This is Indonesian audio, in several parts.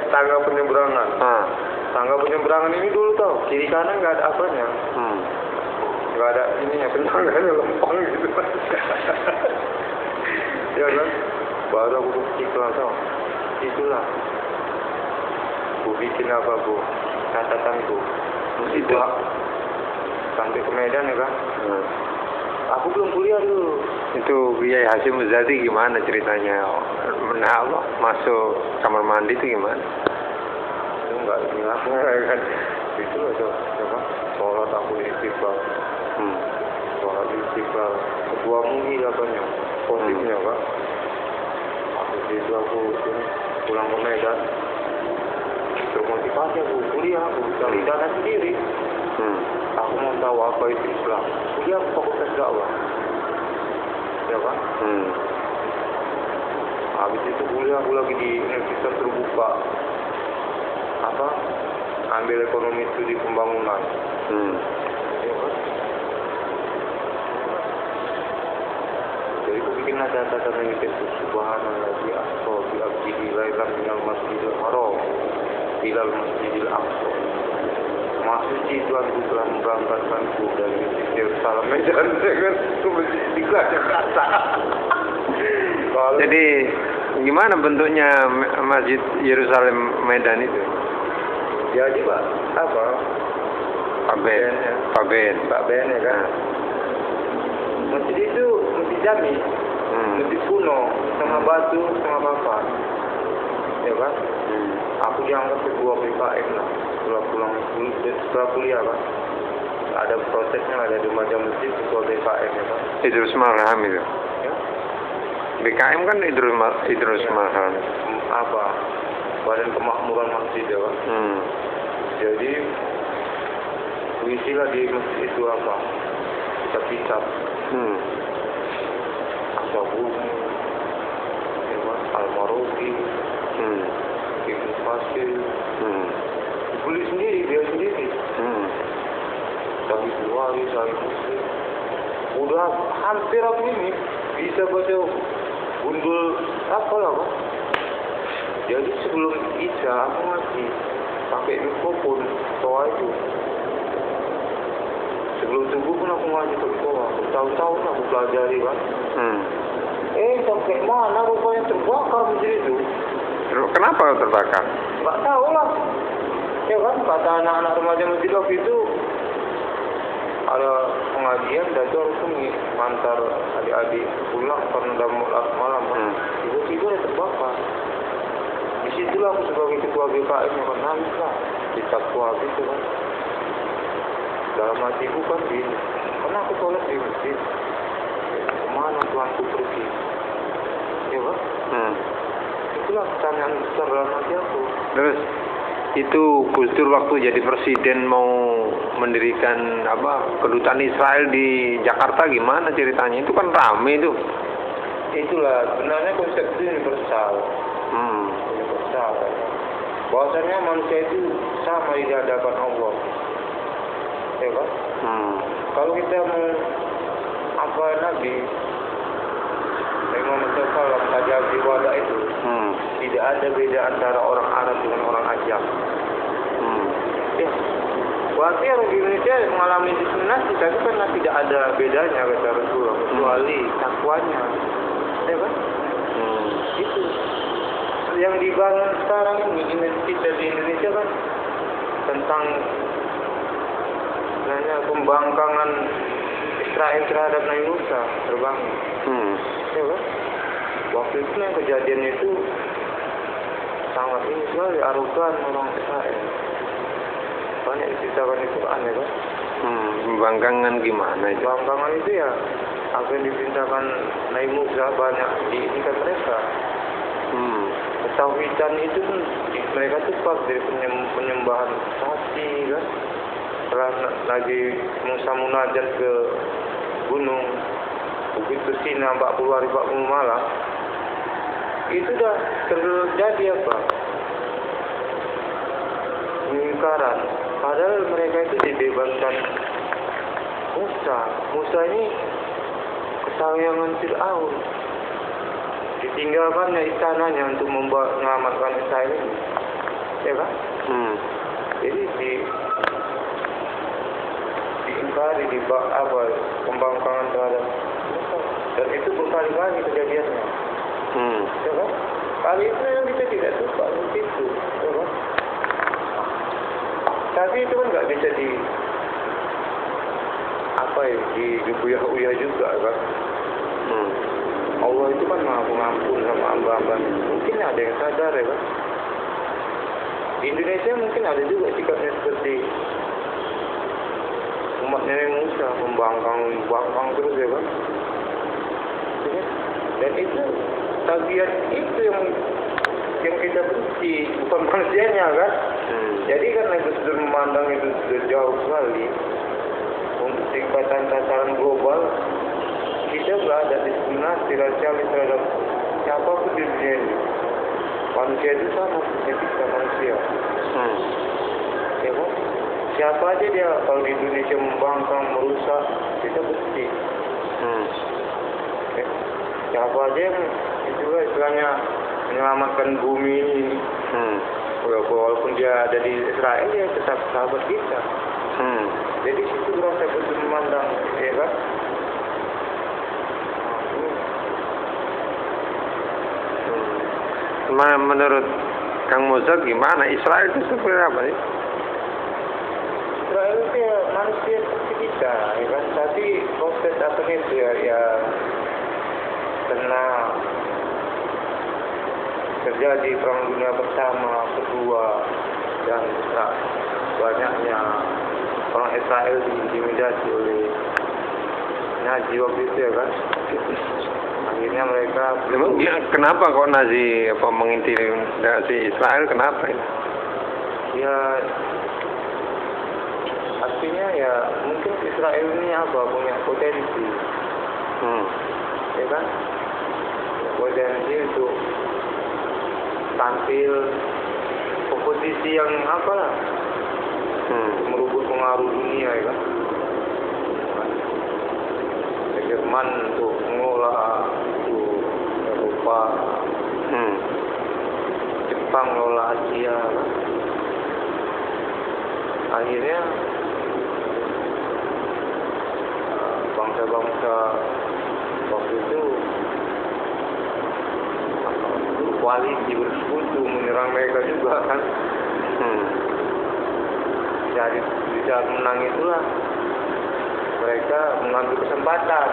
tangga penyeberangan. Tangga penyeberangan ini dulu tau, kiri kanan nggak ada apanya. Nggak ada ininya, pentangganya lempeng gitu. Ya kan? Baru aku istiqlal tau. Itulah. Aku bikin apa bu? Catatanku. Itu sampai ke Medan ya kan? Aku belum kuliah dulu. Itu Kiai Hasyim Muzadi gimana ceritanya? Nah, masuk kamar mandi itu gimana? Itu enggak bilang kan. Itu aja apa? Sholat aku di Istiqlal. Sholat di Istiqlal. Ketua MUI katanya. Positifnya kan. Habis itu aku pulang ke Medan. Termotivasi aku kuliah, aku cari dana sendiri. Aku mau tahu apa itu Islam. Kuliah fakultas dakwah. Ya kan? Habis itu kuliah aku lagi di Universitas Terbuka. Apa? Ambil ekonomi studi pembangunan. Ya kan? Jadi aku bikin catatan ini itu subhanallah bi asra bi abdihi lailan minal masjidil haram ilal masjidil aqsa. Maksudnya Tuhanku telah memberangkatkanku dari Yerusalem Medan dengan ke Masjid Istiqlal Jakarta. Jadi gimana bentuknya Masjid Yerusalem Medan itu? Jadi Pak, apa? Pak Ben ya kan? Masjid itu masjid jami, masjid kuno, setengah batu, setengah papan. Ya kan? Aku dianggap ketua BKM lah. Setelah kuliah kan? Ada prosesnya, ada di macam masjid ketua BKM ya kan? Idrus Marham itu. Ya? BKM kan Idrus Marham. Apa? Badan Kemakmuran Masjid ya kan? Jadi isilah di masjid itu apa? Kitab-kitab. Asyabuni, Al-Maruki, Ibn Fasil, dibeli sendiri, dia sendiri. Sahih Bukhari, Sahih Muslim. Udah hampir aku ini bisa baca gundul apa lah Pak. Jadi sebelum Isya aku ngaji pakai mikrofon toa itu. Sebelum subuh pun aku ngaji ke toa. Tahun-tahun aku pelajari kan. Sampai mana rupanya terbakar masjid itu. Kenapa terbakar? Nggak tahu lah. Ya kan, kata anak-anak remaja masjid waktu itu ada pengajian dan itu harus mengantar adik-adik pulang karena udah malam kan. Tiba-tiba ada terbakar. Disitulah aku sebagai ketua BKM yang kan nangis lah. Ditakwa gitu kan. Dalam hatiku kan gini. Karena aku sholat di masjid. Kemana Tuhanku pergi? Ya kan? Itulah pertanyaan besar dalam hati aku. Terus itu Gus Dur waktu jadi presiden mau mendirikan kedutaan Israel di Jakarta gimana ceritanya? Itu kan rame itu. Itulah sebenarnya konsep itu universal. Universal. Bahwasanya manusia itu sama di hadapan Allah. Ya kan? Kalau kita mau apa Nabi Muhammad SAW tadi ibadah itu tidak ada beda antara orang Arab dengan orang Ajam. Ya, berarti orang di Indonesia mengalami diskriminasi tapi karena tidak ada bedanya kata Rasulullah kecuali takwanya, ya kan? Itu yang dibangun sekarang ini kita di Indonesia kan tentang pembangkangan Israel terhadap Nabi Musa terbangun. Ya kan? Waktu itu yang kejadian itu sangat ini sekali arogan orang Israel. Banyak diceritakan di Quran ya kan? Pembangkangan gimana itu? Pembangkangan itu ya apa yang diperintahkan Nabi Musa banyak diikat mereka. Ketauhidan itu pun mereka cepat dari penyembahan sapi kan. Setelah lagi Musa munajat ke gunung Bukit Tursina 40 hari 40 malam itu dah terjadi apa? Pengingkaran. Padahal mereka itu dibebaskan Musa ini kesayangan Fir'aun. Ditinggalkannya istananya untuk menyelamatkan Israel ini. ya kan? Jadi diingkari pembangkangan terhadap Musa, dan itu berkali-kali kejadiannya, ya kan? Kali itu yang kita tidak suka begitu, ya kan? Tapi itu kan nggak bisa diuyah-uyah juga kan? Allah itu kan maha pengampun sama hamba-hamba. Mungkin ada yang sadar ya kan? Di Indonesia mungkin ada juga sikapnya seperti umat Nabi Musa, membangkang terus ya kan? Dan itu tabiat itu yang kita benci, bukan manusianya kan? Jadi karena itu sudah memandang itu sudah jauh sekali untuk tingkatan tataran global, kita berada diskriminasi rasialis terhadap siapapun di dunia ini. Manusia itu sama seperti kita manusia. Ya kan? Siapa aja dia kalau di Indonesia membangkang, merusak, kita benci. Ya. Siapa aja yang itu istilahnya menyelamatkan bumi ini. Walaupun dia ada di Israel, dia tetap sahabat kita. Jadi situ rasa betul memandang, ya kan? Menurut Kang Moza gimana? Israel itu seperti apa sih? Israel itu ya manusia seperti kita, ya kan? Tapi proses apa itu ya karena terjadi perang dunia pertama, kedua, dan banyaknya orang Israel diintimidasi oleh Nazi waktu itu ya kan? Akhirnya mereka kenapa kok Nazi mengintimidasi Israel? Kenapa ini? Ya artinya ya mungkin Israel ini punya potensi, ya kan? Potensi untuk tampil komposisi yang merebut pengaruh dunia ya kan? Jerman untuk mengelola Eropa, Jepang mengelola Asia. Akhirnya bangsa-bangsa waktu itu koalisi bersekutu menyerang mereka juga kan. Jadi bisa menang itulah mereka mengambil kesempatan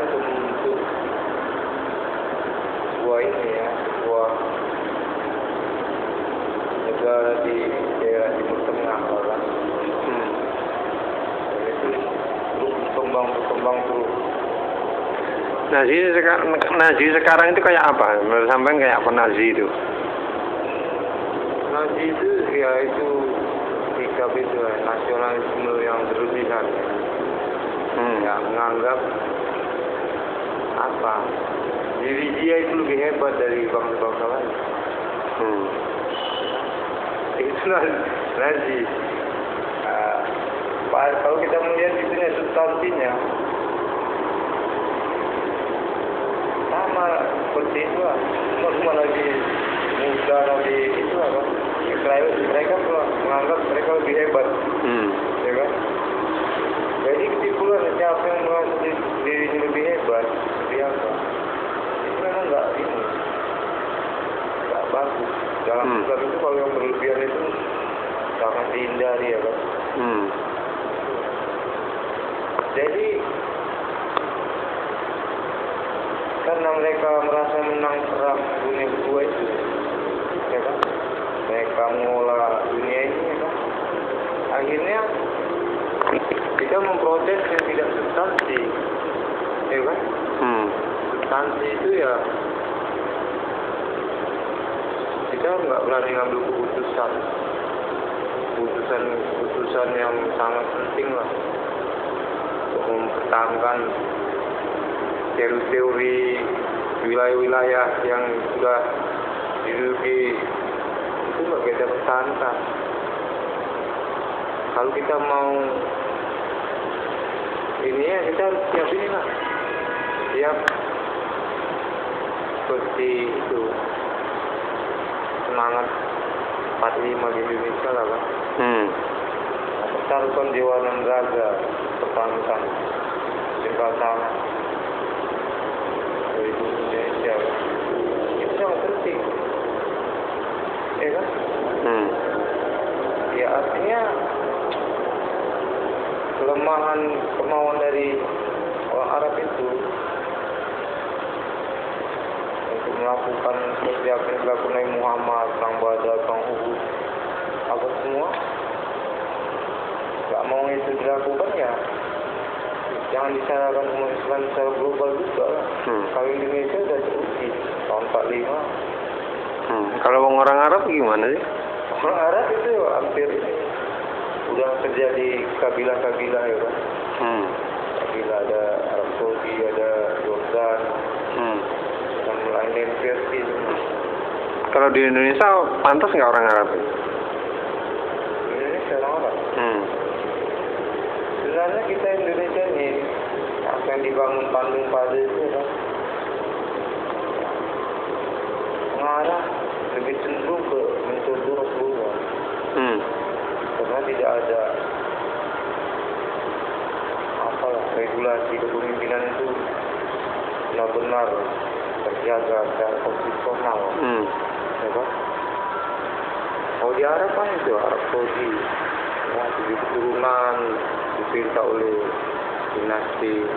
untuk sebuah negara di daerah Timur Tengah kan. Dan itu berkembang terus. Nazi sekarang itu kayak apa? Menurut sampean kayak apa Nazi itu? Nazi itu ya itu sikap itu nasionalisme yang berlebihan. Ya menganggap diri dia itu lebih hebat dari bangsa-bangsa lain. Itu Nazi. Kalau kita melihat di sini substansinya sama seperti itu lah. Semua lagi muda lagi itu apa? Israel mereka menganggap mereka lebih hebat, ya kan? Jadi kesimpulan siapa yang merasa dirinya lebih hebat, lebih apa? Itu memang nggak bagus. Dalam Islam itu kalau yang berlebihan itu sangat dihindari ya kan? Jadi karena mereka merasa menang perang dunia kedua itu, ya kan? Mereka mengolah dunia ini, ya kan? Akhirnya kita memprotes yang tidak substansi, ya kan? Substansi itu ya kita nggak berani ngambil keputusan yang sangat penting lah untuk mempertahankan teori-teori wilayah-wilayah yang sudah diduduki itu nggak kita pertahankan. Kalau kita mau ini ya kita harus siap inilah, siap seperti itu semangat 45 di Indonesia lah kan. Pertaruhkan jiwa dan raga kebangsaan jembatan dari Indonesia kan. Itu sangat penting, ya kan? Ya artinya kelemahan kemauan dari orang Arab itu untuk melakukan seperti apa yang dilakukan Nabi Muhammad, Perang Badar, Perang Uhud, apa semua nggak mau itu dilakukan ya jangan disalahkan umat Islam secara global juga lah. Kalau Indonesia sudah teruji tahun 45. Kalau orang Arab gimana sih? Orang Arab itu hampir udah terjadi kabilah-kabilah ya kan. Kabilah ada Arab Saudi, ada Jordan, dan lain-lain versi semua. Kalau di Indonesia pantas nggak orang Arab? Indonesia orang Arab. Sebenarnya kita Indonesia ini apa yang dibangun Bandung pada itu kan mengarah lebih cenderung ke metode Rasulullah. Karena tidak ada regulasi kepemimpinan itu benar-benar terjaga secara konstitusional. Ya kan? Kalau di Arab kan itu Arab Saudi, ya, tujuh keturunan diperintah oleh dinasti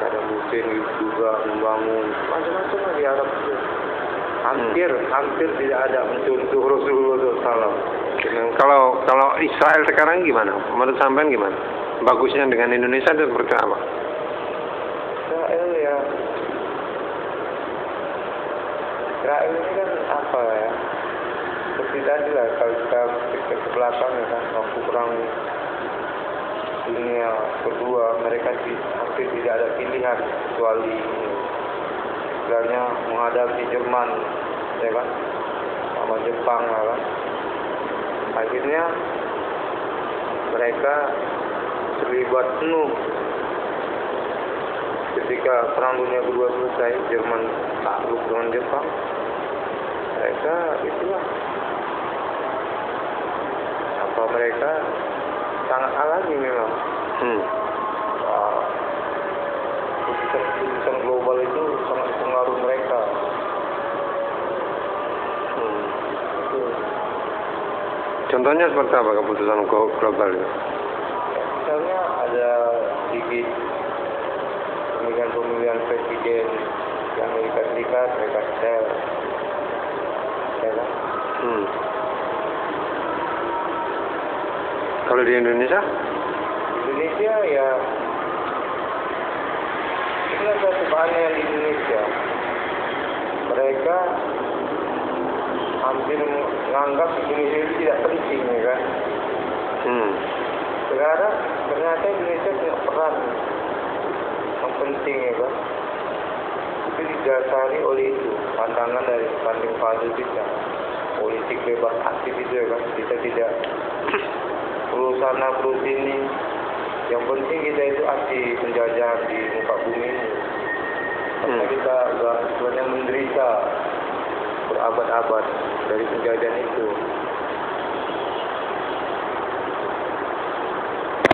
Saddam Hussein juga membangun macam-macam di Arab itu. Hampir tidak ada mencontoh Rasulullah SAW. Kalau Israel sekarang gimana? Menurut sampean gimana? Bagusnya dengan Indonesia itu seperti apa? Israel ya. Israel ini kan apa ya? Seperti tadi lah kalau kita ke belakang ya kan waktu perang dunia kedua mereka hampir tidak ada pilihan kecuali sebenarnya menghadapi Jerman ya kan sama Jepang ya kan. Akhirnya mereka terlibat penuh ketika perang dunia kedua selesai, Jerman takluk dengan Jepang. Mereka itulah apa mereka sangat alami memang. Keputusan global itu sangat pengaruh mereka. Contohnya seperti apa keputusan global itu? Misalnya ada sedikit pemilihan presiden di Amerika Serikat, mereka share, ya kan? Kalau di Indonesia? Indonesia ya, ini kan satu keanehan di Indonesia. Mereka hampir menganggap Indonesia itu tidak penting, ya kan? Sekarang ternyata Indonesia punya peran yang penting, ya kan? Itu didasari oleh itu pandangan dari Founding Father kita, politik bebas aktif itu, ya kan? Kita tidak perlu sana perlu sini. Yang penting kita itu aktif penjajah di muka bumi ini. Karena kita sebenarnya menderita berabad-abad dari penjajahan itu.